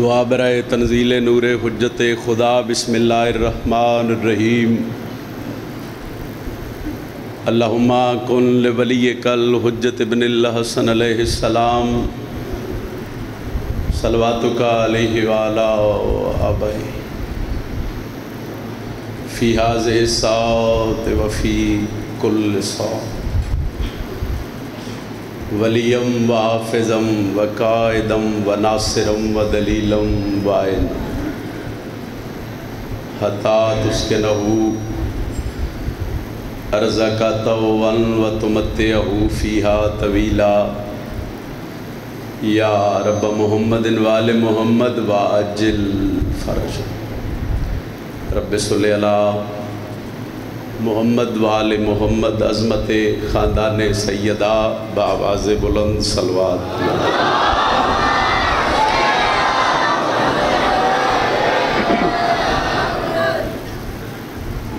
دعا برائے تنزیل نور حجت خدا۔ بسم اللہ الرحمن الرحیم۔ اللہم کن لولیک الحجت ابن الحسن علیہ السلام صلواتک علیہ وعلی آبائہ فی ہذہ الساعۃ وفی کل ساعۃ ولیم و حافظم و قائدم و ناصرم و دلیلم و عین حتی تسکنہو ارزق طوعاً و تمتعہ فیہا طویلا یا رب محمد وآل محمد وعجل فرج۔ رب صلی علی محمد وآل محمد۔ عظمت خاندان سیدہ بآواز بلند صلوات۔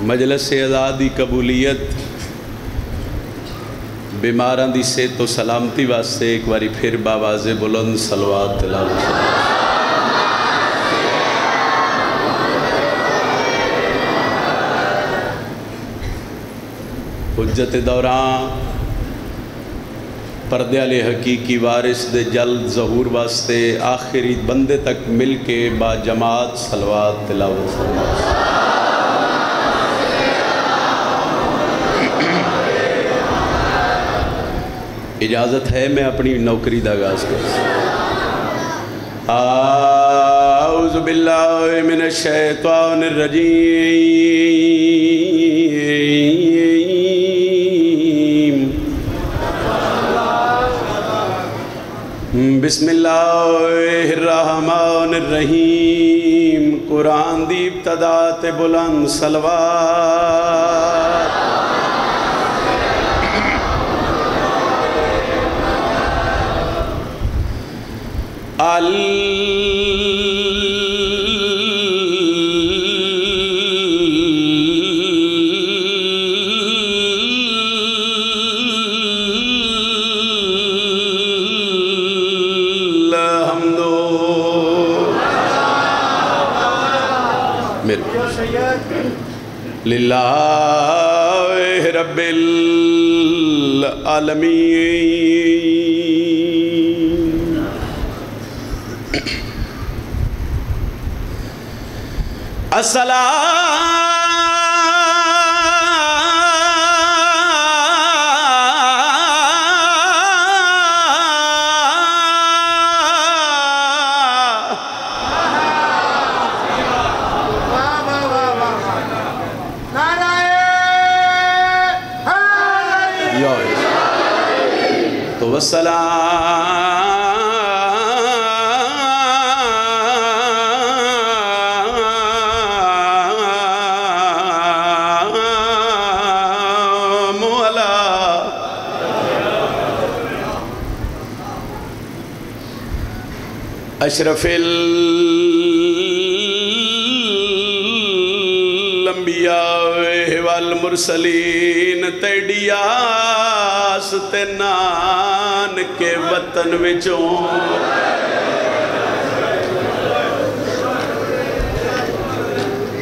مجلس آزادی قبولیت بیماراں دی صحت و سلامتی واسطے ایک باری پھر بآواز بلند صلوات تلاوت۔ حجت دوران پردے والے حقیقی وارث دے جلد ظہور واسطے آخری بندے تک مل کے با جماعت صلوات تلاوت فرمائیں۔ اجازت ہے میں اپنی نوکری دا آغاز کروں۔ اعوذ باللہ من الشیطان الرجیم، بسم اللہ الرحمن الرحیم۔ قرآن دی ابتدا تے بلند صلوات۔ للہ رب العالمین۔ والسلام علی اشرف الانبیاء والمرسلین۔ تیڑی آس تے نان کے وطن وچوں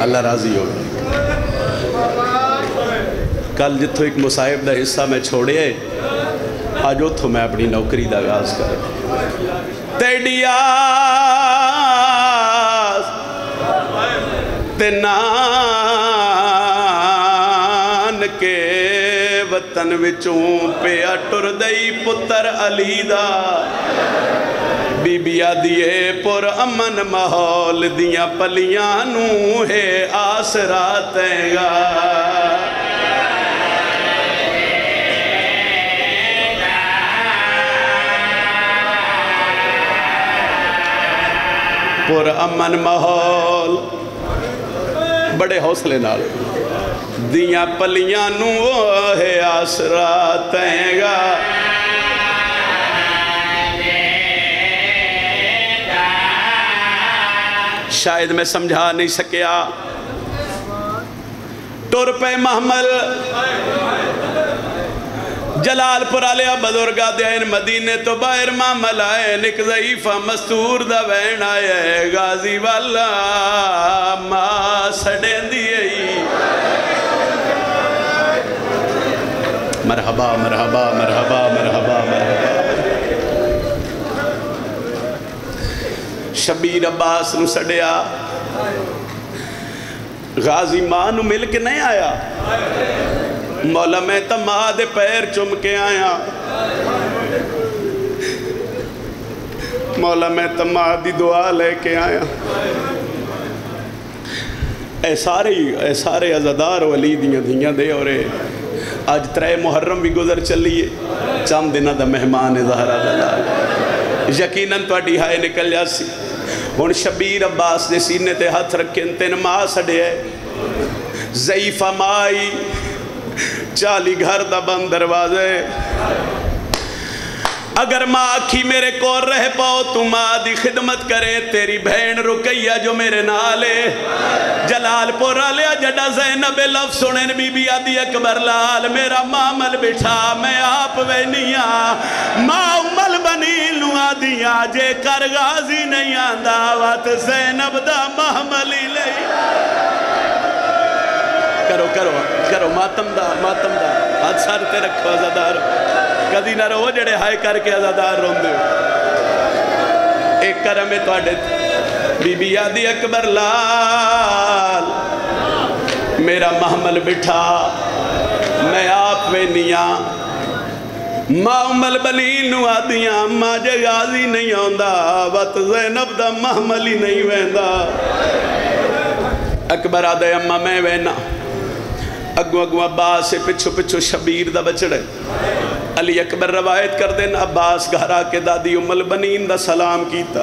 اللہ راضی ہو۔ کل جتھو ایک مصائب دا حصہ میں چھوڑے آج اتھو میں اپنی نوکری دا آغاز کر۔ تیڑی آس تے نان کے وطن وچوں پیا ٹر دئی پتر علی دا۔ بی بیا دیئے پر امن ماحول دیاں پلیاں نو ہے آسرات گا۔ پر امن ماحول بڑے حوصلے نال دیاں پلیاں نو ہے آسرات گا۔ شاید میں سمجھا نہیں سکیا ٹر پہ محمل جلال پور آلیا بزرگا دین مدینے تو باہر معامل آئے نک ضعیفہ مستور دا وین آئے غازی والا ماں سڑیں دیئے مرحبا مرحبا مرحبا مرحبا مرحبا شبیر عباس نو سڑیا غازی ماں نو مل کے نہیں آیا مولا میں تمہا دے پیر چم کے آیا مولا میں تمہا دی دعا لے کے آیا اے سارے عزادار ولی دیاں دیاں دے اور آج 3 محرم بھی گزر چلیے چند دنہ دا مہمان زہرہ دلال یقیناً تو اڈی ہائے نکل جاسی ہون شبیر عباس دے سینے تے ہاتھ رکھیں تین ماں سڑے ضعیفہ مائی 40 گھر دا بند دروازے اگر ماں آکھی میرے کو رہ پاؤ تو ماں دی خدمت کرے تیری بہن رکیہ جو میرے نالے جلال پورا لیا جڑا زینب لفظ سنیں بی بی آدھی اکبر لال میرا معامل بٹھا میں آپ وینیاں ماں امل بنی لوں آدھیاں جے کر غازی نہیں آنداوات زینب دا معاملی لئی کرو ماتم دا ہاتھ سارتے رکھو عزادار کدی نہ رہو جڑے ہائے کر کے عزادار رون دے ایک کرم تو آڈے بی بی آدھی اکبر لال میرا محمل بٹھا میں آپ وینیاں ماں امل بلینو آدھیاں ماں جے غازی نہیں آندہ وقت زینب دا محمل ہی نہیں ویندہ اکبر آدھے اممہ میں وینا اگو عباس سے پچھو شبیر دا بچڑے علی اکبر روایت کر دیں عباس گھرا کے دادی ام البنین دا سلام کیتا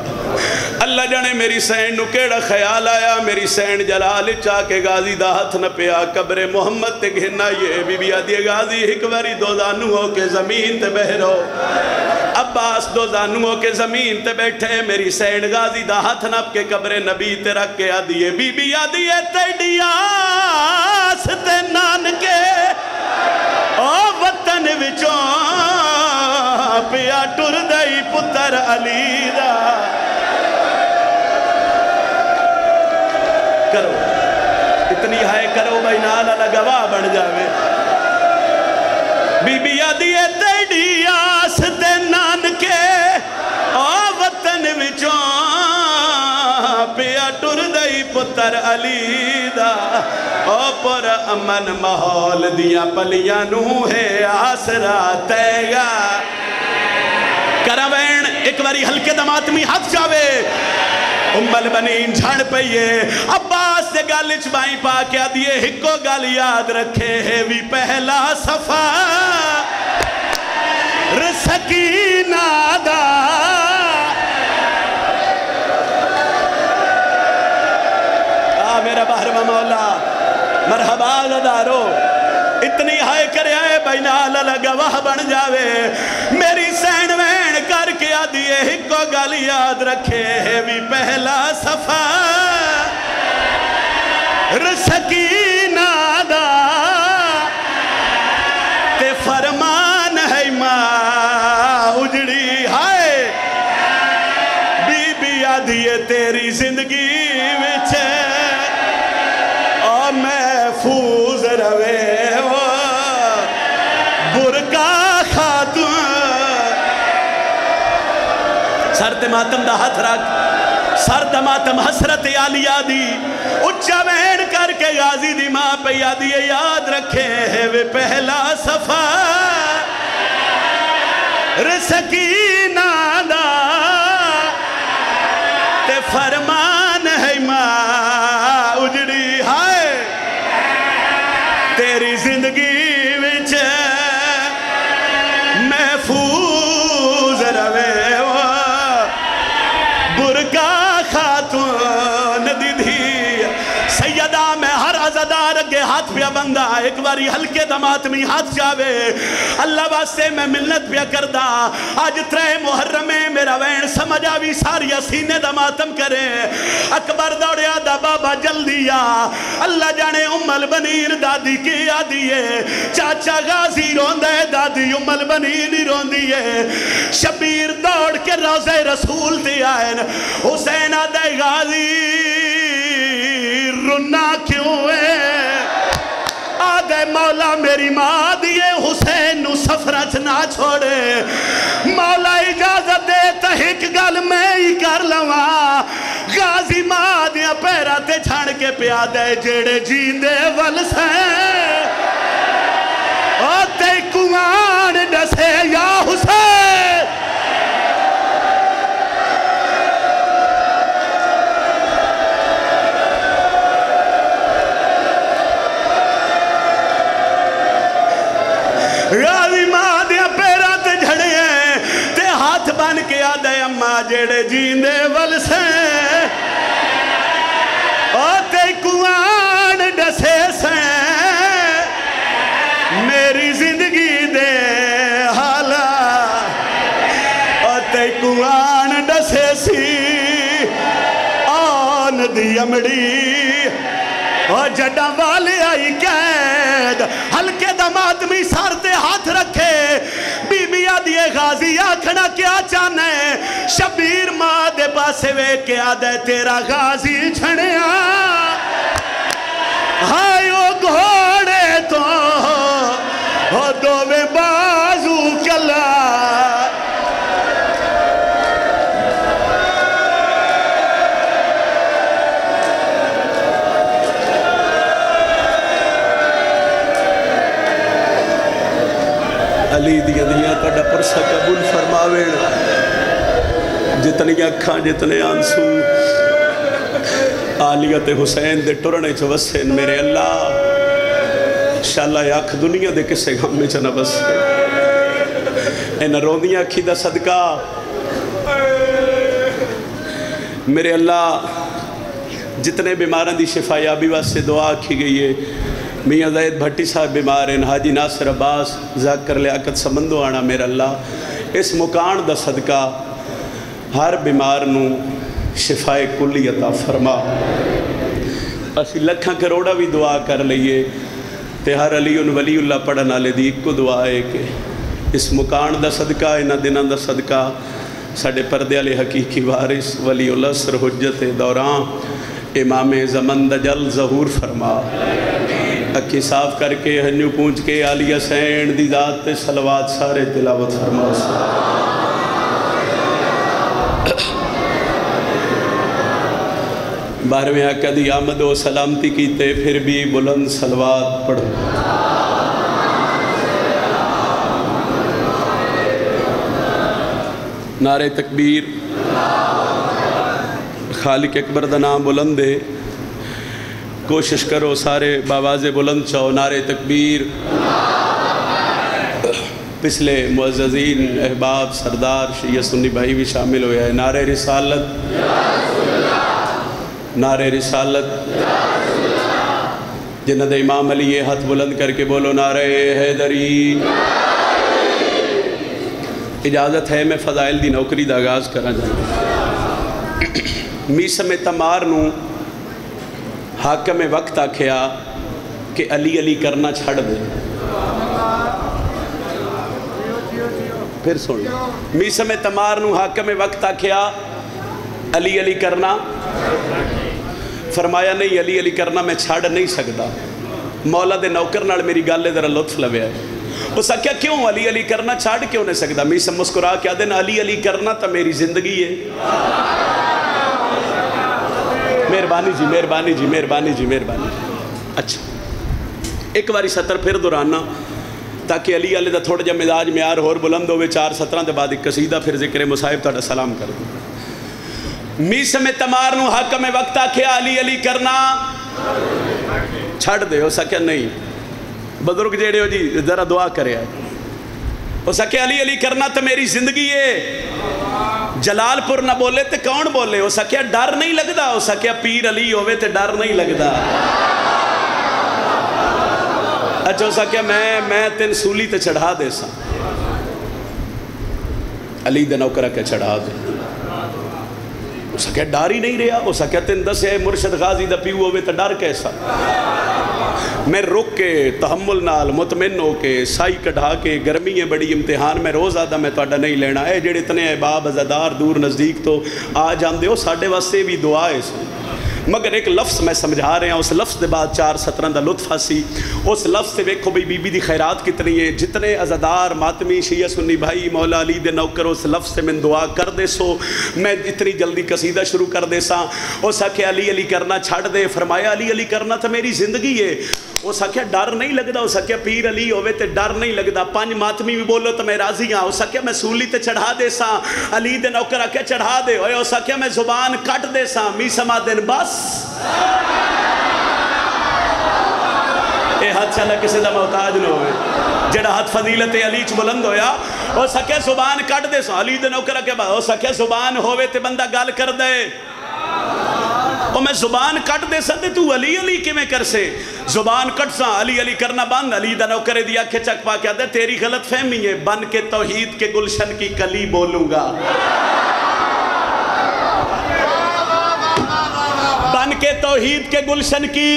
اللہ جانے میری سین نو کیڑا خیال آیا میری سین جلال چاہ کے غازی دا ہاتھ نہ پیا قبر محمد تے گھنا یہ بی بی آدھی غازی حکوری دو زانو ہو کے زمین تے بہرو عباس دو زانو ہو کے زمین تے بیٹھے میری سین غازی دا ہاتھ نپ کے قبر نبی تے رکھ کے آدھی بی بی آدھی تیڈی آس تے نان کے او وطن وچوں پیا ٹر دائی پتر علی دا کرو اتنی ہائے کرو بھائی نالا لگوا بڑھ جاوے بی بی آدھی تیڈی آس تے نان کے او وطن وچوں پیا ٹر دائی پتر علی دا او پر امن محول دیا پلیاں نو ہے آسرا تیگا کروین ایک باری ہلکے دماتمی ہاتھ جاوے ام البنین جھڑ پئیے عباس سے گالچ بائیں پا کیا دیئے ہکو گال یاد رکھے ہے وی پہلا صفا رسکینہ دا میرا بحرم مولا مرحبا غدارو اتنی ہائے کرے آئے بینال لگواہ بن جاوے میری سین وین کر کے آدھیے ہکو گل یاد رکھے ہے بھی پہلا صفا رسکینہ دا تے فرمان ہے ماں اجڑی ہائے بی بی آدھیے تیری زندگی وچے محفوظ روے برکا خاتون سر تے ماتم دا ہاتھ رکھ سر تے ماتم حسرت عالیہ دی اچھا وین کر کے غازی دی ماں پہ یادی یاد رکھے ہے وہ پہلا صفا رسکینہ دا تے فرمان ہے ماں اجڑی ہائے تیری زندگی وچ محفوظ روے برکا خاتون دی سیدہ میں ہر عزادار کے ہاتھ پہ بند چاہتا ایک باری ہلکے دا ماتمی ہاتھ جاوے اللہ واسطے میں ملت پیا کردہ آج 3 محرم میرا وین سمجھ آوی ساری سینے دا ماتم کرے اکبر دوڑیا دا بابا جلدی آ اللہ جانے ام البنین دادی کی آدھی ہے چاچا غازی روندہ ہے دادی ام البنین ہی روندی ہے شبیر دوڑ کے روزہ رسول تے آئین حسین آدھے غازی رونا کیوں ہے آدھے مولا میری ماں دیئے حسین نو سفرت نہ چھوڑے مولا اجازت دے تحق گل میں ہی کر لواں غازی ماں دیا پیراتے چھاڑ کے پیادے جیڑے جیندے والسے تے کمان ڈسے یا حسین غازی ماں دیا پیرات جھڑے ہیں تے ہاتھ بن کے آدھے اممہ جیڑے جیندے والسے تے کوان ڈسے سے میری زندگی دے حالا تے کوان ڈسے سی آن دی امڑی جڈا والے آئی قید ہلکے دمادمی سارتے ہاتھ رکھے بی بی آدھیے غازی آکھنا کیا چاہنے شبیر ماں دے پاسے وے کیا دے تیرا غازی چھڑیا ہائیو گھوڑے تو دووے بازو کلا علی دیا دیا تڑا پرسا قبول فرماویڑ جتنی اکھاں جتنے آنسو آلیت حسین دے ٹرنے چوسین میرے اللہ شاءاللہ یاکھ دنیا دے کسے غم میں چنا بس اینا روندیاں کھی دا صدقہ میرے اللہ جتنے بیماران دی شفایابی واسے دعا کھی گئی ہے میاں زید بھٹی صاحب بیمار ہیں حاجی ناصر عباس ذاکر لیاقت سمندو آنا میرا اللہ اس مکان دا صدقہ ہر بیمار نو شفائے کلی عطا فرما اسی لکھاں کروڑا بھی دعا کر لئیے تے ہر علی ولی اللہ پڑھنا لے دی ایک کو دعا ہے کہ اس مکان دا صدقہ انہ دنہ دا صدقہ ساڑھے پردے علی حقیقی وارث ولی اللہ سر حجت دوران امام زمن دا جل ظہور فرما اکھی صاف کر کے ہنیو پونچ کے آلیہ سین دی ذات تے صلوات سارے تلاوت فرما بارہویں آقا دی آمد و سلامتی کیتے پھر بھی بلند صلوات پڑھو نعرہ تکبیر خالق اکبر دا نام بلند ہے کوشش کرو سارے باواز بلند چاہو نعرہ تکبیر پچھلے معززین احباب سردار شیعہ سنی بھائی بھی شامل ہویا ہے نعرہ رسالت نعرہ رسالت جنہ دے امام علی یہ ہاتھ بلند کر کے بولو نعرہ حیدری اجازت ہے میں فضائل دی نوکری دا آغاز کرنا جانا میسم تمار نو حاکم وقت آکھیا کہ علی علی کرنا چھڑ دے پھر سن میسم تمار نو حاکم وقت آکھیا علی علی کرنا فرمایا نہیں علی علی کرنا میں چھڑ نہیں سکتا مولا دے نوکر نال میری گالے ذرا لطف لویا ہے اس کیا کیوں علی علی کرنا چھڑ کیوں نہیں سکتا میسم مسکرا کیا دن علی علی کرنا تا میری زندگی ہے مہربانی جی مہربانی جی مہربانی جی مہربانی اچھا ایک باری سطر پھر درانا تاکہ علی علی دا تھوڑا جا مزاج معیار ہور بلند ہوئے 4:17 دے بعد ایک قصیدہ پھر ذکر مصائب تھوڑا سلام کر دوں میسم تمار نو حاکم وقت آکھیا علی علی کرنا چھڑ دے ہو سکیا نہیں بزرگ جیڑے ہو جی ذرا دعا کرے آئے ہو سکیا علی علی کرنا تو میری زندگی ہے جلال پور نہ بولے تو کون بولے ہو سکیا ڈر نہیں لگدا ہو سکیا پیر علی ہوئے تو ڈر نہیں لگدا اچھا اس آکھیا میں تین سولی تے چڑھا دے سا. علی دے نوکر آکھیا چڑھا دے. اس آکھیا ڈر ہی نہیں رہا. اس آکھیا تین دس ہے مرشد غازی دا پیو ہوئے تو ڈر کیسا. میں رک کے تحمل نال مطمئن ہو کے سائی کڑھا کے گرمی ہے بڑی امتحان میں روز آدھا میں توڑا نہیں لینا ہے جڑے اتنے احباب عزادار دور نزدیک تو آ جان دے ہو ساڑھے واسطے بھی دعا ہے. مگر ایک لفظ میں سمجھا رہے ہیں اس لفظ دے بعد 4:17 دا لطف آسی. اس لفظ سے ویکھو بھئی بی بی دی خیرات کتنی ہے. جتنے عزادار ماتمی شیعہ سنی بھائی مولا علی دے نوکر اس لفظ سے میں دعا کر دے سو میں اتنی جلدی قصیدہ شروع کر دے سا. اس آکھے علی علی کرنا چھاڑ دے. فرمایا علی علی کرنا تو میری زندگی ہے. اس آکھیا ڈر نہیں لگدا. اس آکھیا پیر علی ہوئے تے ڈر نہیں لگدا. 5 ماتمی بھی بولو تو میں راضی ہاں. اس آکھیا میں سولی تے چڑھا دے سا. علی دے نوکر آکھیا چڑھا دے. اس آکھیا میں زبان کٹ دے سا. می سما دن بس اے ہاتھ چالا کسی دا محتاج نہ ہوئے جڑا ہاتھ فضیلت علی چ بلند ہویا. او سکے زبان کٹ دے سا. علی دے نوکر کے بعد او سکے زبان ہوئے تے بندہ گال کر دے. او میں زبان کٹ دے سا تے تو علی علی کی میں کر سے. زبان کٹ سا علی علی کرنا بند. علی دے نوکر دیا کہ چک پا کے دے تیری غلط فہمی ہے. بن کے توحید کے گلشن کی کلی بولوں گا. بن کے توحید کے گلشن کی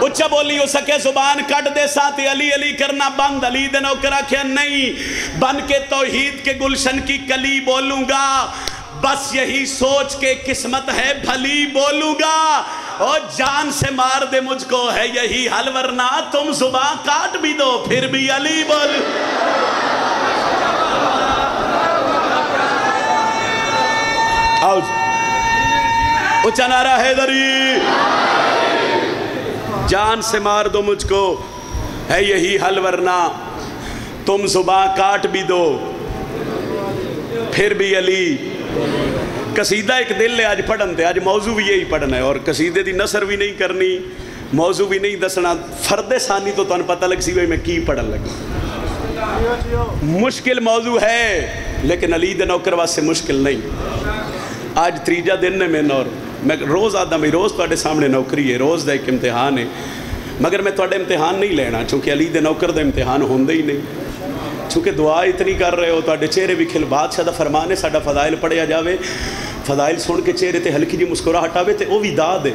اچھا بولی. ہو سکے زبان کٹ دے ساتھ علی علی کرنا بند. علی دے نوکر آکھیا نہیں بن کے توحید کے گلشن کی کلی بولوں گا. بس یہی سوچ کے قسمت ہے بھلی بولوں گا. اور جان سے مار دے مجھ کو ہے یہی حل ورنہ تم زبان کاٹ بھی دو پھر بھی علی بولوں. آؤ اچھا نعرہ حیدری. جان سے مار دو مجھ کو ہے یہی حل ورنہ تم زبان کاٹ بھی دو پھر بھی علی. قصیدہ ایک دل ہے آج پڑھن دے. آج موضوع بھی یہی پڑھنا ہے اور قصیدے دی نثر بھی نہیں کرنی موضوع بھی نہیں دسنا. فرد ثانی تو تمہیں پتہ لگ سی میں کی پڑھن لگا. مشکل موضوع ہے لیکن علی دے نوکر واسطے مشکل نہیں. آج تریجا دن نے میں اور میں روز آدھا میں روز توڑے سامنے نوکری ہے. روز دا ایک امتحان ہے مگر میں توڑے امتحان نہیں لینا چونکہ علی دے نوکر دا امتحان ہوندے ہی نہیں. چونکہ دعا اتنی کر رہے ہو توڑے چہرے بھی کھل. بادشاہ دا فرمان ہے ساڑا فضائل پڑھیا جاوے. فضائل سن کے چہرے تے ہلکی جی مسکرا ہٹاوے تے وہ بھی داد ہے.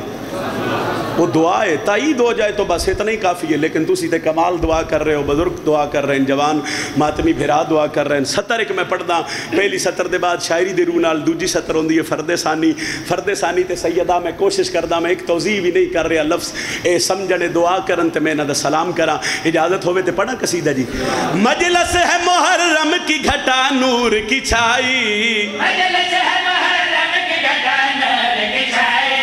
وہ دعا ہے تائید ہو جائے تو بس اتنا ہی کافی ہے. لیکن تسی تے کمال دعا کر رہے ہو. بزرگ دعا کر رہے ہیں. جوان ماتمی بھیرا دعا کر رہے ہیں. سطر ایک میں پڑھدا. پہلی سطر دے بعد شاعری دے روح نال دوجی سطر ہوندی ہے فرد ثانی. فرد ثانی تے سیدہ میں کوشش کردا میں ایک توضیح بھی نہیں کر رہا. لفظ اے سمجھنے دعا کرن تے میں نہ دا سلام کراں. اجازت ہوئے تے پڑھا قصیدہ جی. مجلس ہے محرم کی گھٹا نور کی چھائی. مجلس ہے محرم کی گھٹا نور کی چھائی.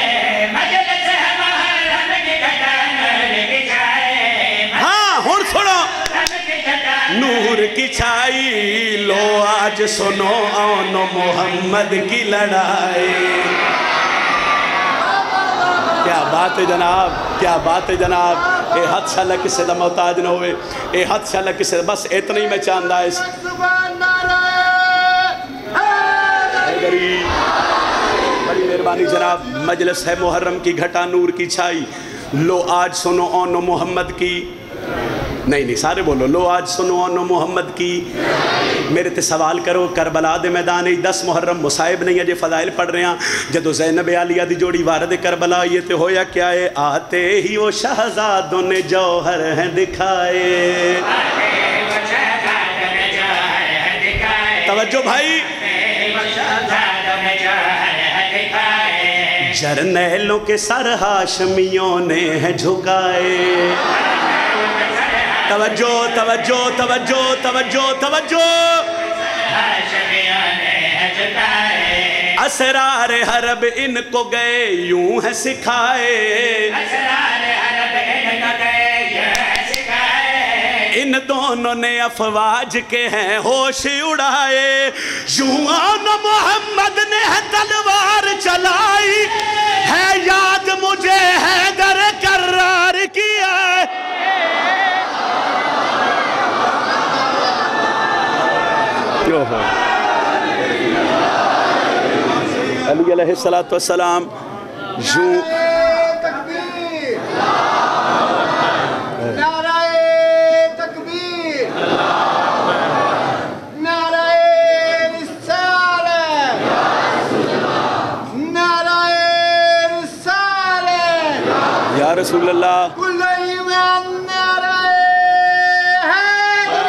نور کی چھائی لو آج سنو آن محمد کی لڑائی. کیا بات ہے جناب کیا بات ہے جناب. اے حد شاء اللہ کسے دا محتاج نہ ہوئے. اے حد شاء اللہ کسے بس اتنا ہی میں چاندہ ہے. بڑی مہربانی جناب. مجلس ہے محرم کی گھٹا نور کی چھائی لو آج سنو آن محمد کی. نہیں سارے بولو لو آج سنو آن محمد کی. میرے تے سوال کرو کربلا دے میدان 10 محرم مصائب نہیں ہے جے فضائل پڑھ رہے ہیں. جدو زینب عالیہ دی جوڑی وارد کربلا یہ تے ہویا کیا ہے. آتے ہی وہ شہزادوں نے جوہر ہیں دکھائے. توجہ بھائی. جرنیلوں کے سر ہاشمیوں نے ہیں جھکائے. توجہ توجہ توجہ توجہ توجہ. اسرار حرب ان کو گئے یوں ہے سکھائے. ان دونوں نے افواج کے ہیں ہوش اڑائے. یوں آن محمد نے تلوار چلائی ہے یاد مجھے حیدر کرار کیا. علی علیہ السلام یوں رسول اللہ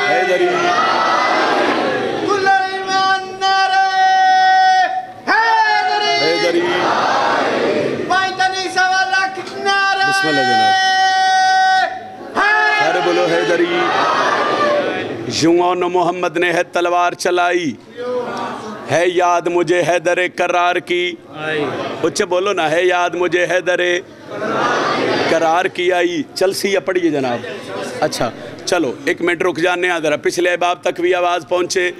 حیدری حیدری بسم اللہ جناب سارے بولو حیدری یوں محمد نے ہے تلوار چلائی ہے یاد مجھے حیدر کرار کی اچھے بولو نا ہے یاد مجھے حیدر کرار کی آئی چل سی یا پڑھئے جناب اچھا چلو ایک منٹ رک جانے ذرا پچھلے باب تک بھی آواز پہنچے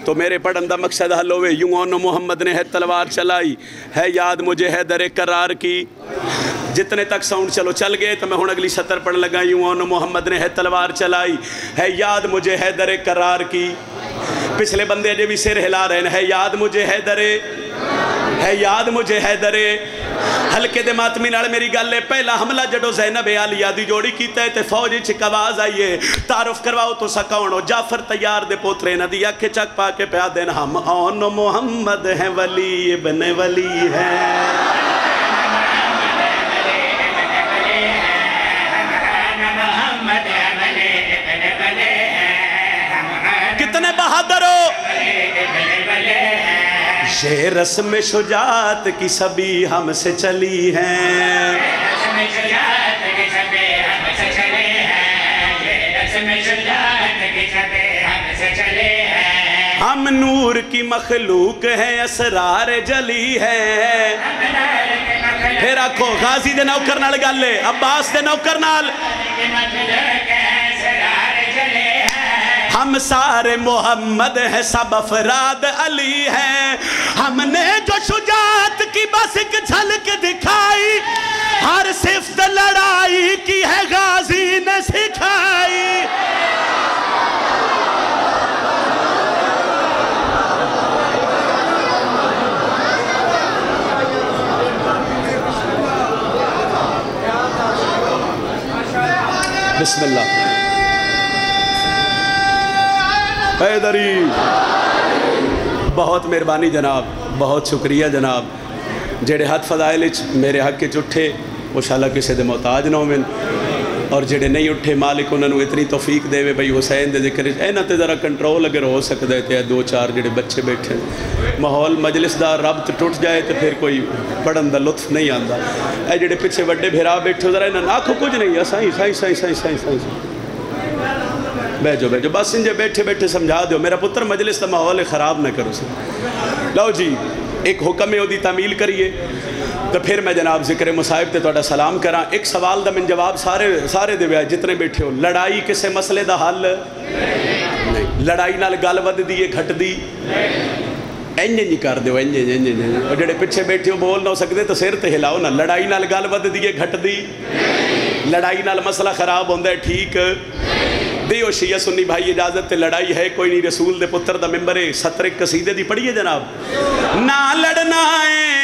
تو میرے پڑھن دا مقصد حل ہوئے یوں محمد نے ہے تلوار چلائی ہے یاد مجھے حیدر کرار کی جتنے تک ساؤنڈ چلو چل گئے تو میں ہوں اگلی سطر پڑھ لگا یوں محمد نے ہے تلوار چلائی ہے یاد مجھے حیدر کرار کی پچھلے بندے جو بھی سر ہلا رہے ہیں ہے یاد مجھے حیدر ہے یاد مجھے حیدر ہلکے دے ماتمی نال میری گل ہے پہلا حملہ جڑو زینب عالیہ دی جوڑی کیتا ہے تے فوج چک آواز آئیے تعارف کرواؤ تو سکاؤنو جعفر تیار دے پوترے نہ دی اکھے چک پا کے پیا دین ہم اون محمد ہیں ولی ابن ولی ہیں کتنے بہادر ہو یہ رسم شجاعت کی سبھی ہم سے چلی ہیں ہم نور کی مخلوق ہیں اسرار جلی ہے پھر آکھو غازی دے نوکر نال گالے عباس دے نوکر نال ہم سارے محمد ہیں سب افراد علی ہیں ہم نے جو شجاعت کی بس ایک جھلک دکھائی ہر صفت لڑائی کی ہے غازی نے سکھائی بسم اللہ حیدری بہت مہربانی جناب بہت شکریہ جناب جڑے حد فضائل میرے حق کے اٹھے وہ شاءاللہ کسی دے محتاج نہ ہوئے اور جڑے نہیں اٹھے مالک انہوں نے اتنی توفیق دے بھئی حسین دے ذکر اینا تے ذرا کنٹرول اگر ہو سکتے تھے دو چار جڑے بچے بیٹھے ماحول مجلس دا ربط ٹوٹ جائے تو پھر کوئی پڑھن دا لطف نہیں آندا اے جڑے پیچھے وڈے بھیرا بیٹھے ذرا انہاں آنکھوں کچھ نہیں ہے سائیں بیجو بس انجھے بیٹھے بیٹھے سمجھا دیو میرا پتر مجلس دا ماحول خراب نہ کرو سر لو جی ایک حکم ہے دی تعمیل کریے تو پھر میں جناب ذکر مصائب تے توڑا سلام کراں ایک سوال دا من جواب سارے دے ویا جتنے بیٹھے ہو لڑائی کسے مسئلے دا حل نہیں لڑائی نال گل ود دیئے گھٹ دی انجی کر دیو انجی اور جڑے پچھے بیٹھے ہو بول نہ سکتے تو سر تے ہلاؤ نا لڑائی نال گل ود دیئے گھٹ دی لڑائی نال مسئلہ خراب ہوندہ ہے ٹھیک دیو شیعہ سنی بھائی اجازت تے لڑائی ہے کوئی نہیں رسول دے پتر دا ممبر ستر ایک قصیدے دی پڑھئے جناب نہ لڑنا ہے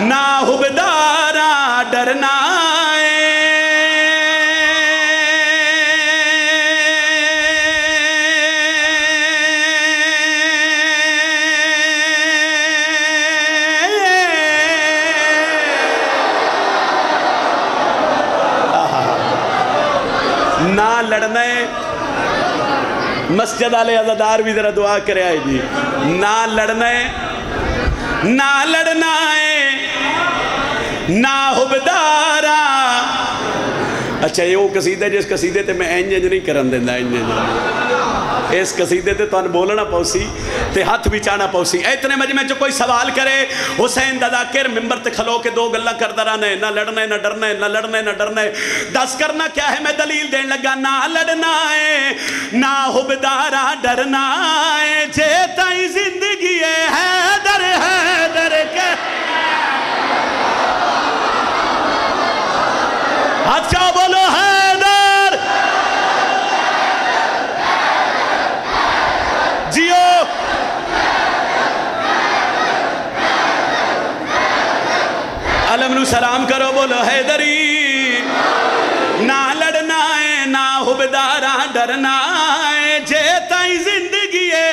نہ حبدارا ڈرنا ہے نہ لڑنا ہے مسجد والے عزادار بھی ذرا دعا کرے آئے جی نہ لڑنا ہے نہ لڑنا ہے نہ حبدارا اچھا یہ وہ قصیدہ جس قصیدے تے میں انج نہیں کرن دیندہ اس قصیدے تے تو بولنا پوسی تے ہاتھ بھی چانا پوسی اتنے مجمع جو کوئی سوال کرے حسین دا ذاکر ممبر تے کھلو کے دو گلہ کر درانے نہ لڑنا ہے نہ ڈرنا ہے نہ لڑنا ہے نہ ڈرنا ہے دس کرنا کیا ہے میں دلیل دین لگا نہ لڑنا ہے نہ حبدارا ڈرنا ہے جیتا ہی زندگی ہے حیدر کے ہاتھ چاہو بولو حیدر جیو علم نو سلام کرو بولو حیدری نہ لڑنا ہے نہ حبدارا ڈرنا ہے جیتا ہی زندگی ہے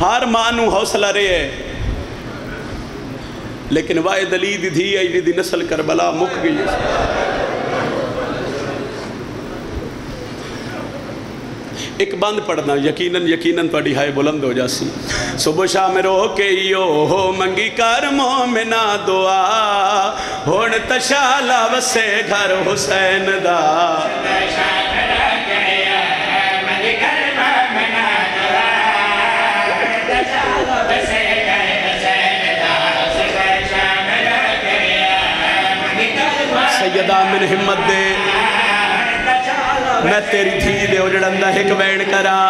ہر ماں نو حوصلہ رہے ہے، لیکن واحد علی دی دھی ہے دی نسل کربلا مک گئی ہے۔ ایک بند پڑھنا یقیناً پڑھی ہائے بلند ہو جاسی۔ صبح شام رو کے یو ہو منگی کر مومنہ دعا، ہون تشالا وسے گھر حسین دا، سیدہ من ہمت دے میں تیری دھی دے اجڑندہ ایک وین کرا،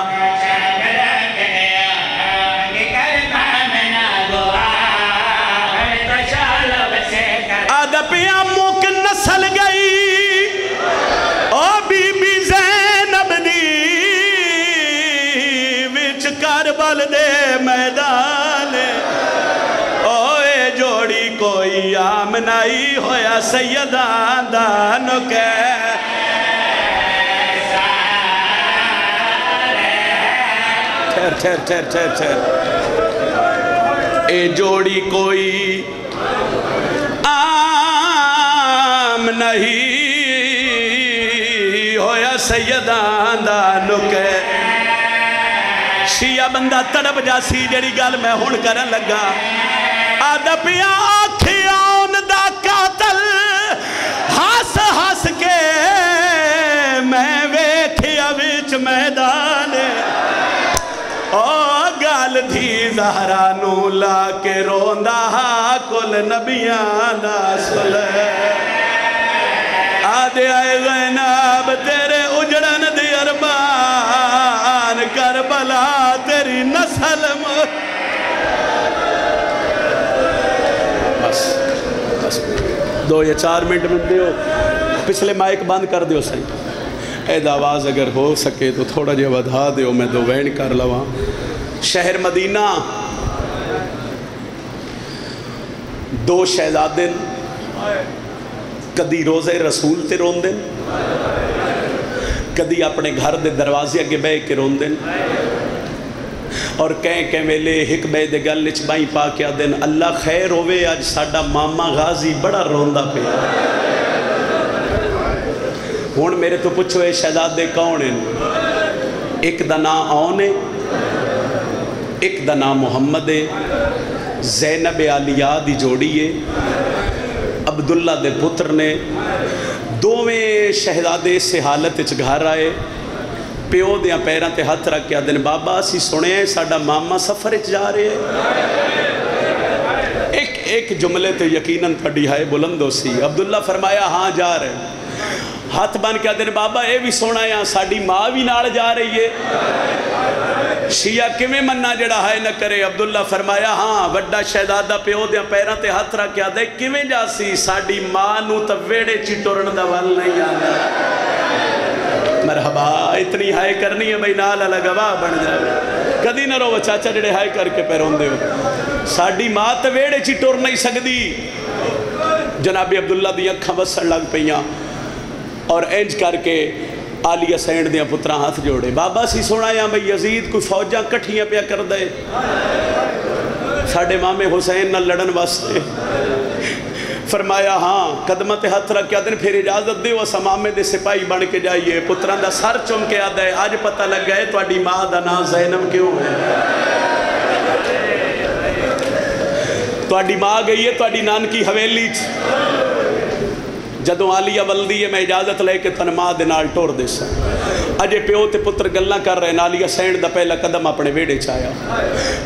آدھا پیا موک نسل گئی او بی بی زینب دی، وچ کربل دے میدان، اوے جوڑی کوئی آمنائی ہویا سیدان دانو کے، ٹھہر اے جوڑی کوئی عام نہیں ہویا سیدان دا نکے۔ شیعہ بندہ تڑپ جاسی جڑی گل میں ہون کرن لگا، آدھا پیا آکھیاں دا قاتل ہاس ہاس کے میں ویکھیا وچ میدان، او گال دھی زہرا نو لا کے روندہ کل نبیان سلے، آدھے آئے زینب تیرے اجڑن دی ارمان، کربلا تیری نسل بس 2 یا 4 منٹ میں دیو، پچھلے مائک بند کر دیو سہی، اے آواز اگر ہو سکے تو تھوڑا جے ودھا دیو، میں 2 وین کر لواں۔ شہر مدینہ 2 شہزادن کدی روزے رسول تے روندن، کدی اپنے گھر دے دروازے اگے بے کے روندن، اور کہیں ویلے ہک بے دے گل وچ بائیں پا کے آدن اللہ خیر ہوئے آج ساڈا ماما غازی بڑا روندا پہ۔ ہون میرے تو پوچھو اے شہزادے کون ہیں؟ ایک دا نام آن ہے، ایک دا نام محمد ہے، زینب علیہ دی جوڑی ہے، عبداللہ دے پتر نے، دوویں شہزادے سے حالت اچ گھر آئے، پیو دیاں پیران تے ہاتھ رکھ کے آدھن بابا اسی سنے ہیں ساڈا ماما سفر اچ جا رہے ہیں۔ ایک جملے تو یقیناً پڑھی ہے بلند ہو سی، عبداللہ فرمایا ہاں جا رہے ہیں، ہاتھ بن کے آدھن بابا اے بھی سونا ہے ساڈی ماں بھی نال جا رہی ہے، شیعہ کمیں مننا جڑا ہے نہ کرے، عبداللہ فرمایا ہاں وڈا شہزادہ پیو دیاں پیران تے ہاتھ رکھ کے آدھے کمیں جا سی ساڈی ماں نو تا ویڑے چٹورن دا ول نہیں آنا۔ مرحبا اتنی ہائے کرنی ہے بھئی نال اللہ گواہ بن جائے، کدی نہ رو چاچا جڑے ہائے کر کے پیرون دے ہو، ساڈی ماں تے ویڑے چٹور نہیں سکدی۔ جناب عبداللہ دی اکھاں وسن لگ پئیاں اور انج کر کے آلیہ سینڈ دیاں پتراں ہاتھ جوڑے، بابا سی سونا یا بھئی یزید کوئی فوجاں کٹھیاں پیا کر دے ساڑھے مامے حسین نہ لڑن واسطے، فرمایا ہاں قدمہ تے ہاتھ رکھ کے آدھن پھر اجازت دے وہ سمامے دے سپاہی بن کے جائیے، پتران دا سر چم کے آدھا ہے آج پتہ لگ گئے تو اڈی ماں دا نام زینب کیوں ہے، تو اڈی ماں گئی ہے تو اڈی نان کی حویلی جدوں آلیہ ولدی ہے میں اجازت لے کے تن ماں دے نال ٹور دے سا، اجے پیو تے پتر گلنا کر رہے ہیں، آلیہ سینڈ دا پہلا قدم اپنے ویڑے چایا،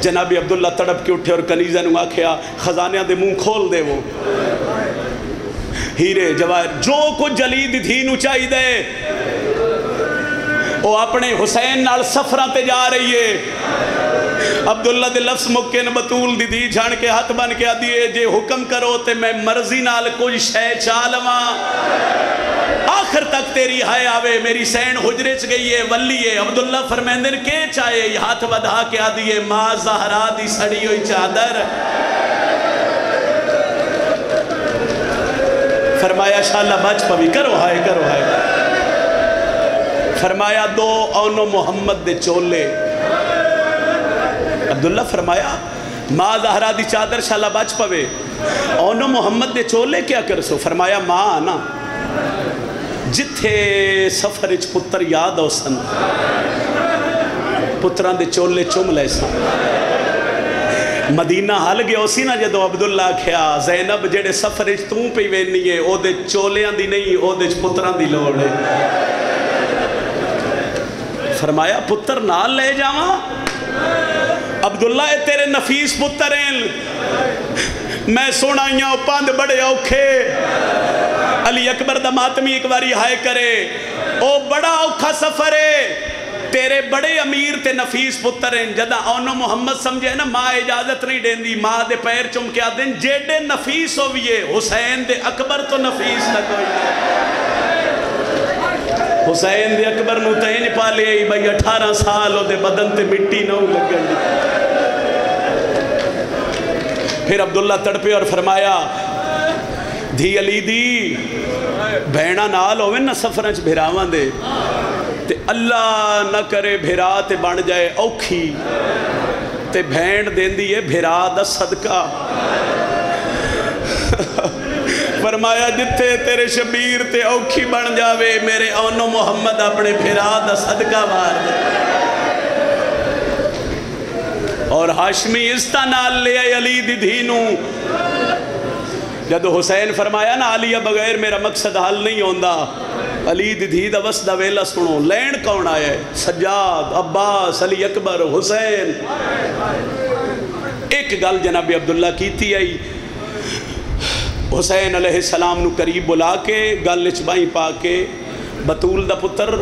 جناب عبداللہ تڑپ کے اٹھے اور کنیزہ نو آکھیا خزانیاں دے منہ کھول دے وہ ہیرے جواہر جو کچھ جلید دھی نو چاہی دے، وہ اپنے حسین نال سفران تے جا رہی ہے۔ عبداللہ دے لفظ مکن بطول دی دھی جھان کے ہاتھ بن کے آدھیے جے حکم کرو تے میں مرضی نال کوئی شے چالواں، آخر تک تیری ہائے آوے میری سین حجرے چ گئی ہے ولی ہے۔ عبداللہ فرمیندن کے چاہے یہ ہاتھ بدھا کے آدھیے ماں زہرا دی سڑی ہوئی چادر، فرمایا شاءاللہ بچ پوی کرو ہائے کرو ہائے، فرمایا 2 اونو محمد دے چولے، عبداللہ فرمایا ماں زہرا دی چادر شالا بچ پوے اونو محمد دے چولے کیا کر سو؟ فرمایا ماں آنا جتھے سفر اچ پتر یاد ہو سن پتران دے چولے چم لے سن مدینہ حل گیا اسی نا جدو عبداللہ کھیا زینب جڑے سفر اچ توں پہ وینی ہے او دے چولیاں دی نہیں او دے پتران دی لوڑ ہے فرمایا پتر نال لے جاواں عبداللہ اے تیرے نفیس پتر ہیں میں سونائیاں پاند بڑے اوکھے علی اکبر دا ماتمی ایک باری ہائے کرے او بڑا اوکھا سفر ہے تیرے بڑے امیر تے نفیس پتر ہیں جدہ اونو محمد سمجھے نا ماں اجازت نہیں دین دی ماں دے پیر چم کے آدھیں جیڑے نفیس ہوئیے حسین دے اکبر تو نفیس نہ کوئی حسین دے اکبر نو تینج پا لے بھئی 18 سال ہو دے بدن تے مٹی نہ لگن دی پھر عبداللہ تڑپے اور فرمایا دھی علی دی بہنہ نال ہوئے نہ سفرنچ بھیراوان دے تے اللہ نہ کرے بھیرا تے بن جائے اوکھی تے بھین دین دیئے بھیرا دا صدقہ فرمایا جتھے تیرے شبیر تے اوکھی بن جاوے میرے اونو محمد اپنے بھیرا دا صدقہ وار دے اور ہاشمی استا نال لے آئے علی دی دھینو جدو حسین فرمایا نا علی بغیر میرا مقصد حل نہیں ہوندہ علی دی دھی دا وس دا ویلا سنو لین کون آئے سجاد عباس علی اکبر حسین ایک گل جناب عبداللہ کیتی آئی حسین علیہ السلام نو قریب بلا کے گل چبائیں پا کے بطول دا پتر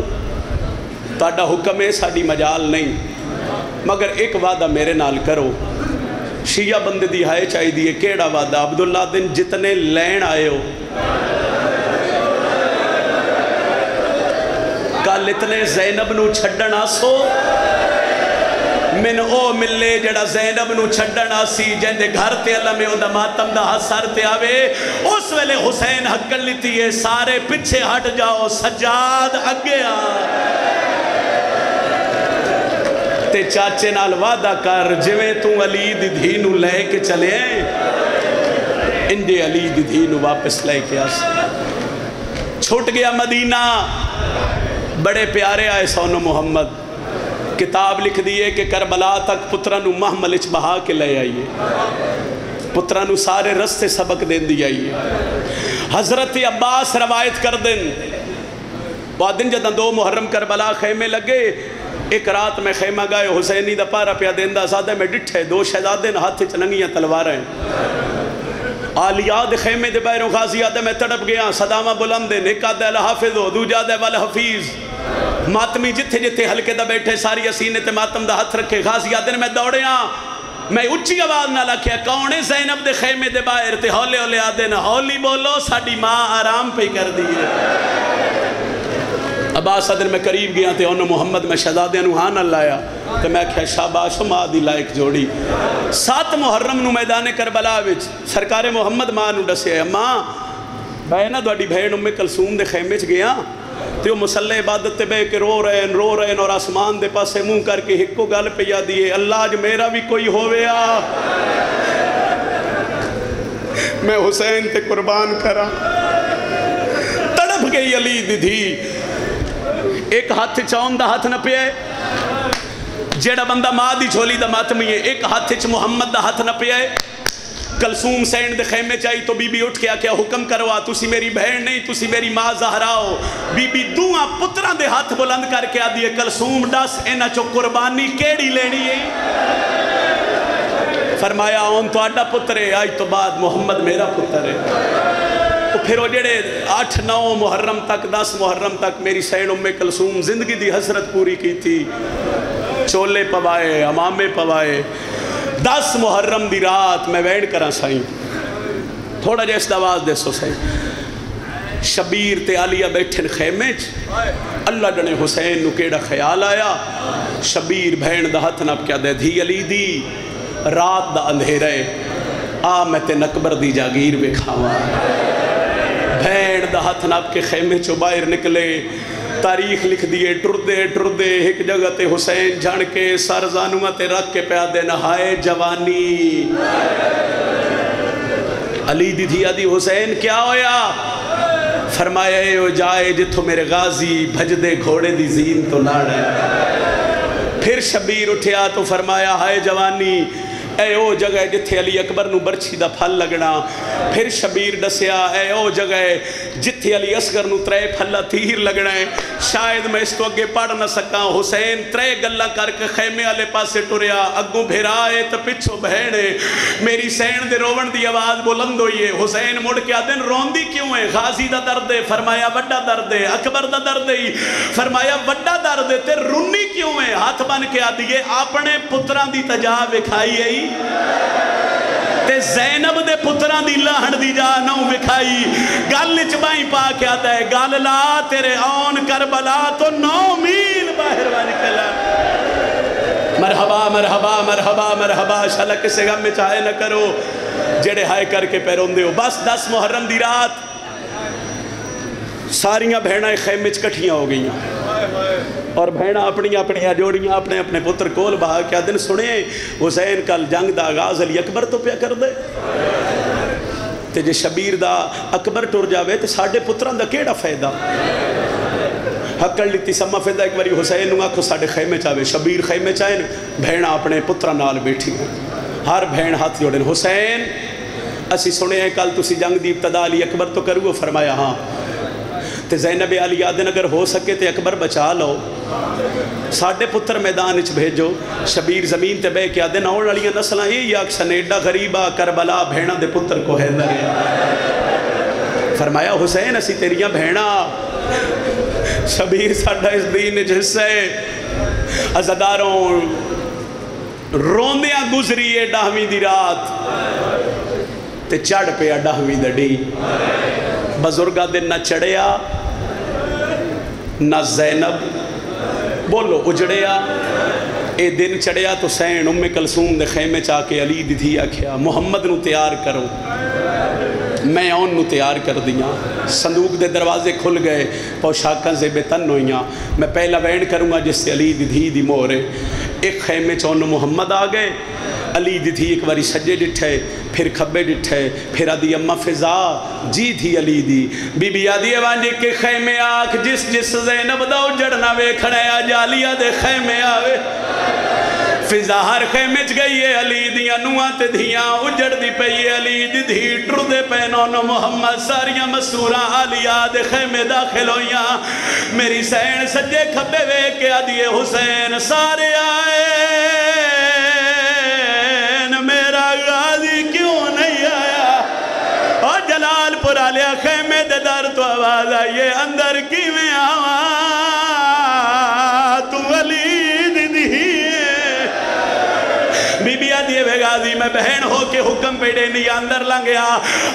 تاڑا حکم ہے ساڑی مجال نہیں مگر ایک وعدہ میرے نال کرو شیعہ بندے دی ہائے چاہی دیئے کیڑا وعدہ عبداللہ دن جتنے لین آئے ہو کل اتنے زینب نو چھڑن آسو من او ملے جڑا زینب نو چھڑن آسی جہندے گھر تے اللہ میں اندہ ماتم دا حسار تے آوے اس ویلے حسین حقل لیتی ہے سارے پچھے ہٹ جاؤ سجاد اگے آ تے چاچے نال وعدہ کر جویں تو علی دی دھینو لے کے چلے انجے علی دی دھینو واپس لے کے آس چھوٹ گیا مدینہ بڑے پیارے آئے سونو محمد کتاب لکھ دیئے کہ کربلا تک پترانو محملچ بہا کے لے آئیے پترانو سارے رستے سبق دین دی آئیے حضرت عباس روایت کر دن وادن جدن 2 محرم کربلا خیمے لگے ایک رات میں خیمہ گئے حسینی دا پارا پیا دیندہ زادہ میں ڈٹھے 2 شہزادے ہاتھ چننگیاں تلوار ہیں آلیاد خیمے دے بیروں غازی آدھے میں تڑپ گیا صدامہ بلند ایک آدھے الحافظ ہو دو جادے والحفیظ ماتمی جتھے جتھے حلقے دا بیٹھے ساری اسینے تے ماتم دا ہاتھ رکھے غازی آدھے میں دوڑے ہاں میں اچھی آواز نہ لکھیا کونے زینب دے خیمے دے باہر تے ہولے ہولے آدھے نا ہولی بولو ساڑی ماں آرام پہ کر دیئے عباس صدر میں قریب گیا تے انہوں محمد میں شہزادے نوحان اللہ آیا تے میں کہا شاباش و ماں دی لائق جوڑی 7 محرم نو میدان کربلا وچ سرکار محمد ماں نو ڈسے ہے ماں بہنہ دوڑی بہن ام کلثوم دے خیمے چ گیا تے وہ مسلح عبادت تے بے کے رو رہے ہیں اور آسمان دے پاسے منہ کر کے ہکو گل پہ یا دیئے اللہ جو میرا بھی کوئی ہوئے آ میں حسین تے قربان کرا تڑپ گئی علی دی دھی ایک ہاتھ چاون دا ہاتھ نہ پہ ہے جیڑا بندہ ماں دی جھولی دا ماتمی ہے ایک ہاتھ چ محمد دا ہاتھ نہ پہ ہے کلثوم سینڈ دے خیمے چاہی تو بی بی اٹھ کیا کیا حکم کروا تُسی میری بہن نہیں تُسی میری ماں زہراؤ بی بی دعا پتران دے ہاتھ بلند کر کے آدھی ہے کلثوم ڈس اینا چو قربانی کیڑی لینی ہے فرمایا اون تو آڈا پتر ہے آج تو بعد محمد میرا پتر ہے تو پھر وہ جڑے 8-9 محرم تک 10 محرم تک میری سینڈ ام کلثوم زندگی دی حسرت پوری کی تھی چولے پوائے امامے پوائے 10 محرم دی رات میں ویڈ کرا سائیں تھوڑا جیس دواز دے سو سائیں شبیر تے علیہ بیٹھن خیمے اللہ جنے حسین نو کیڑا خیال آیا شبیر بہن دا ہتھ نب کیا دے دھی علی دی رات دا اندھیرے آ میں تے نکبر دی جاگیر بے کھاوا بہن دا ہتھ نب کے خیمے چو باہر نکلے تاریخ لکھ دیے ٹردے ٹردے ایک جگہ تے حسین جھڑ کے سر زانوہ تے رکھ کے پیا دے نہائے جوانی علی دی دھیا دی حسین کیا ہویا فرمایا اے ہو جائے جتھو میرے غازی بھج دے گھوڑے دی زین تو لاڑے پھر شبیر اٹھیا تو فرمایا ہائے جوانی اے او جگہ جتھے علی اکبر نو برچھی دا پھل لگنا پھر شبیر دسیا اے او جگہ جتھے علی اصغر نو ترے پھلا تیر لگنا ہے شاید میں اس تو اگے پڑھ نہ سکا حسین ترے گلہ کر کے خیمے والے پاسے ٹریا اگوں بھیرائے تو پچھو بہنے میری سین دے روون دی آواز بلند ہوئی ہے حسین مڑ کے آدن روندی کیوں ہے غازی دا درد ہے فرمایا وڈا درد ہے اکبر دا درد ہے فرمایا وڈا درد ہے تے رونی کیوں ہے ہاتھ بن کے آدھیے اپنے پتران دی تجا وکھائی ہے تے زینب دے پتران دی لہن دی جا نو وکھائی گل چبائیں پا کے آتا ہے گل لا تیرے آن کربلا تو 9 میل باہر نکلا مرحبا مرحبا مرحبا مرحبا شاءاللہ کسے غم میں چاہے نہ کرو جڑے ہائے کر کے پیرون دے ہو بس 10 محرم دی رات ساریاں بہنائیں خیمے کٹھیاں ہو گئیاں اور بہناں اپنی اپنی جوڑیاں اپنے اپنے پتر کول بہا کیا دن سنے حسین کل جنگ دا آغاز علی اکبر تو پیا کر دے تے جے شبیر دا اکبر ٹر جاوے تے ساڑھے پتران دا کیڑا فائدہ حقل لیتی سمہ فائدہ ایک باری حسین نوں آکھو ساڑھے خیمے چاہوے شبیر خیمے چاہیں بہناں اپنے پتران نال بیٹھی ہر بہن ہاتھ جوڑیں حسین اسی سنے ہیں کل تسی جنگ دی ابتدا علی اکبر تو کرو فرمایا ہاں تے زینب علی آدن اگر ہو سکے تے اکبر بچا لو ساڑھے پتر میدان اچھ بھیجو شبیر زمین تے بے کے آدن اور علیہ نسلہ یہ اکشن ایڈا غریبہ کربلا بھینا دے پتر کو حیدر ہے فرمایا حسین اسی تیریاں بھینا شبیر ساڑھا اس دین جسے ازداروں روندیاں گزری ہے 10ویں دی رات تے چڑھ پہ 10ویں دڑی بزرگا دن نہ چڑھیا نہ زینب بولو اجڑیا اے دن چڑھیا تو سین ام کلثوم دے خیمے چاہ کے علی دی دھی آکھیا محمد نو تیار کرو میں اون نو تیار کر دیا صندوق دے دروازے کھل گئے پوشاکاں زیب تن ہوئیاں میں پہلا وین کروں گا جس سے علی دی دھی دی مورے ایک خیمے چونو محمد آگئے علی دی تھی ایک باری سجے ڈٹھے پھر کھبے ڈٹھے پھر آدھی اممہ فضا جی تھی علی دی بی بی آدھی وانجے کے خیمے آکھ جس جس زینب دا اجڑنا وے کھڑے آجالیہ دے خیمے آوے فضا ہر خیمے چ گئی ہے علی دیاں نوہاں تے دھیاں اجڑ دی پئی علی دی دھی ٹردے پینونو محمد ساریاں مسوراں آلیہ دے خیمے داخل ہویاں میری سین سجے کھبے وے کے آدھی حسین سارے آئے جلال پورا لیا خیمے دے در تو آواز آئیے اندر کی میں آواں تو علی دی بی بی آدھیے بے غازی میں بہن ہو کے حکم پیڑے نہیں اندر لنگیا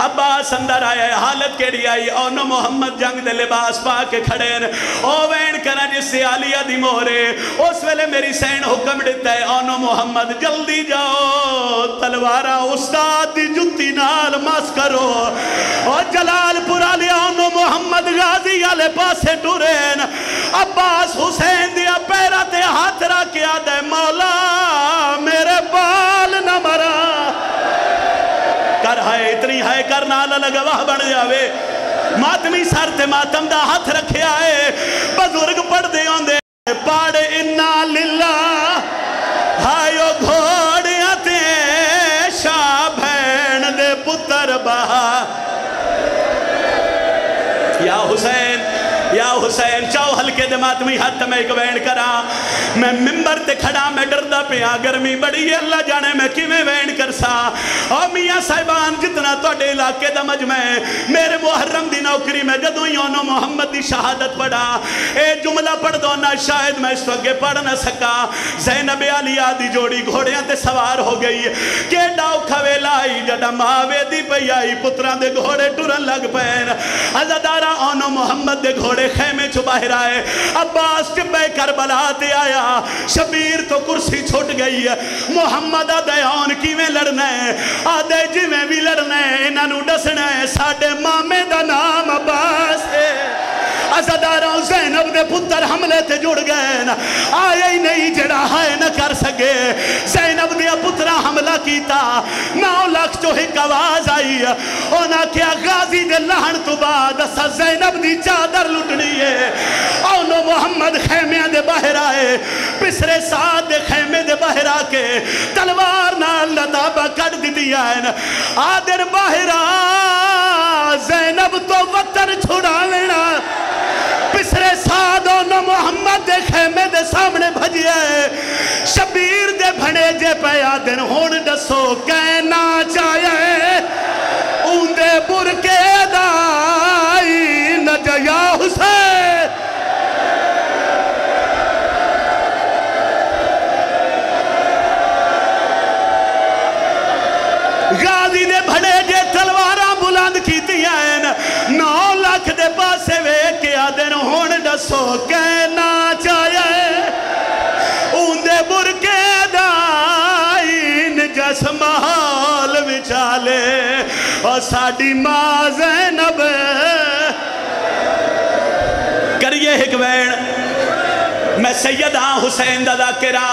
عباس اندر آیا حالت کیڑی آئی اونو محمد جنگ دے لباس پا کے کھڑین او وین کرا جس سے علیہ دی مہرے اس ویلے میری سین حکم دیتا ہے اونو محمد جلدی جاؤ تلوارا استاد دی جتی نال مس کرو اور جلال پورا لیا اونو محمد غازی آلے پاسے ٹورین عباس حسین دیا پیرا تے ہاتھ را کیا دے مولا میرے بال نہ مرا کر ہائے اتنی ہائے کرنا اللہ گواہ بڑھ جاوے ماتمی سر تے ماتم دا ہاتھ رکھے آئے بزرگ پڑھ دے ہوندے پاڑے انا للہ ہائیو گھوڑیاں تے شاہ بھین دے پتر بہا یا حسین چاو ہلکے دے ماتمی ہاتھ میں ایک وین کرا میں ممبر تے کھڑا میں ڈردہ پیا گرمی بڑی اللہ جانے میں کی میں وین کرسا اور میاں صاحبان جتنا تو اڈے علاقے دا مجمع میرے محرم دی نوکری میں جدوں یونو محمد دی شہادت پڑھا اے جملہ پڑھ دو نا شاید میں اس وقت پڑھ نہ سکا زینب علیہ دی جوڑی گھوڑیاں تے سوار ہو گئی کہ ڈاؤ کھوے لائی جڑا ماوے دی پئی آئی پتران دے گھوڑے ٹورن لگ پین عزدارہ اونو محمد دے گھوڑے خیمے چھو باہر آئے عباس چبے کربلا تے آیا شبیر تو کرسی چھوٹ گئی ہے محمد آدھے آن کی میں لڑنا ہے آدھے جی میں بھی لڑنا ہے انہوں ڈسنا ہے ساڑھے مامے دا نام عباس ہے عزداروں زینب دے پتر حملے تے جڑ گئے نا آیا ہی نہیں جڑا ہے نہ کر سکے زینب دیا پترہ حملہ کیتا 9 لاکھ جو ایک آواز آئی اونا کیا غازی دے لہن تو بعد اسا زینب دی چادر لٹنی ہے اونو محمد خیمیاں دے باہر آئے پسرے ساتھ دے خیمے دے باہر آکے تلوار نال لطابہ کٹ دی دیا ہے آدر باہر زینب تو وطن چھڑا لینا پسرے ساتھ اونو محمد دے خیمے دے سامنے بھجیا ہے شبیر دے بھنے جے پہ آدن ہون ڈسو کہنا چاہے اوندے برکے دائی نجا یا حسین غازی دے بھڑے جے تلواراں بلند کی دیا 9 لاکھ دے پاسے وے کیا دن ہون ڈسو کہنا چاہے اوندے برکے دائن جس محال وچالے اور ساڑی ماں زینب کریے ایک وین میں سیدہ حسین دا ذاکرہ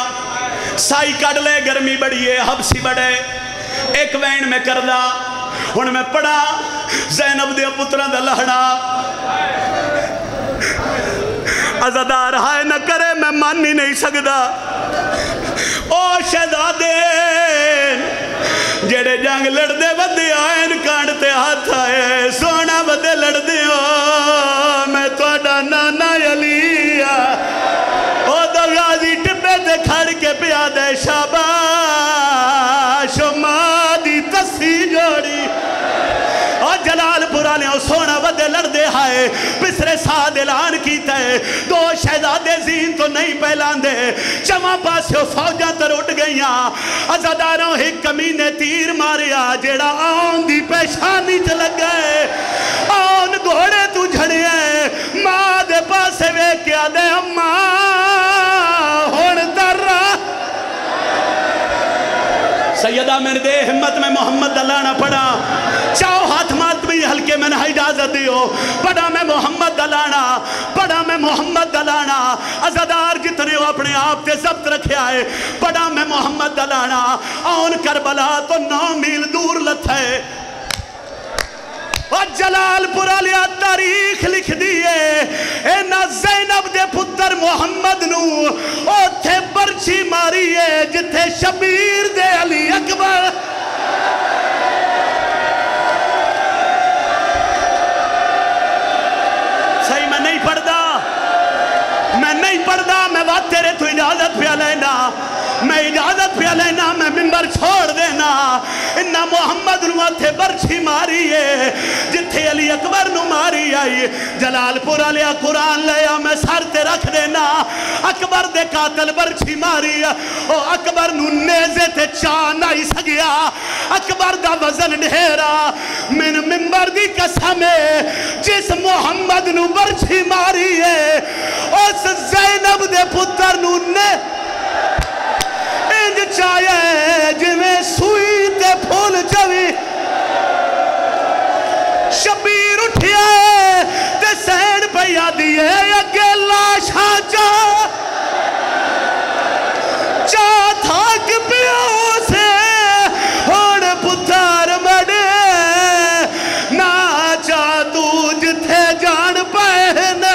سائی کڑ لے گرمی بڑی ہے حبسی بڑے ایک وین میں کردہ ہن میں پڑھا زینب دے پتران دا لہڑا عزدار ہائے نہ کرے میں مان ہی نہیں سکدا او شہزادے جڑے جنگ لڑ دے ودے آئین کانٹتے ہاتھ آئے سونا ودے لڑ دے ہو میں توڑا نانا علیہ او دا غازی ٹپے دے کھڑ کے پیادے شاباش مادی تسی جوڑی اور جلال پورا نے سونا ودے لڑ دے ہائے پسرے ساتھ اعلان کیتا ہے 2 شہزادے زین تو نہیں پہلان دے چمہ پاسیو فوجہ تر اٹھ گئیاں عزداروں ایک کمینے تیر ماریا جیڑا آن دی پیشانی چلگ گئے آن گھوڑے تو جھڑے ہیں ماں دے پاسے وے کیا دے اماں ہون در رہا سیدہ میرے دے ہمت میں محمد دلانا پڑا چاہو ہاتھ مات بھی ہلکے میں نہ اجازت دیو پڑا میں محمد دلانا پڑا میں محمد دلانا عزدار کتنے ہو اپنے آپ تے ضبط رکھے آئے پڑا میں محمد دلانا آن کربلا تو 9 میل دور لتھے اور جلال پورا لیا تاریخ لکھ دیئے اینا زینب دے پتر محمد نو او تھے برچی ماریے جتھے شبیر دے علی اکبر صحیح میں نہیں پڑھدا میں بات تیرے تو اجازت پہ لینا میں اجازت پہ لینا میں منبر چھوڑ دینا انہا محمد نو تھے برچی ماری ہے جتھے علی اکبر نو ماری آئی جلال پورا لیا قرآن لیا میں سر تے رکھ دینا اکبر دے قاتل برچی ماری او اکبر نو نیزے تے چان آئی سگیا اکبر دا وزن ڈھیرا من منبر دی قسم جس محمد نو برچی ماری ہے اس زینب دے پتر نو نے انج چاہے جویں سوئی تے پھول جوی شبیر اٹھیا تے سین پہ یادی ہے اگے لاشا چا تھاک پیو سے ہوڑ پتھر مڑے نا چا تو جتھے جان پہنے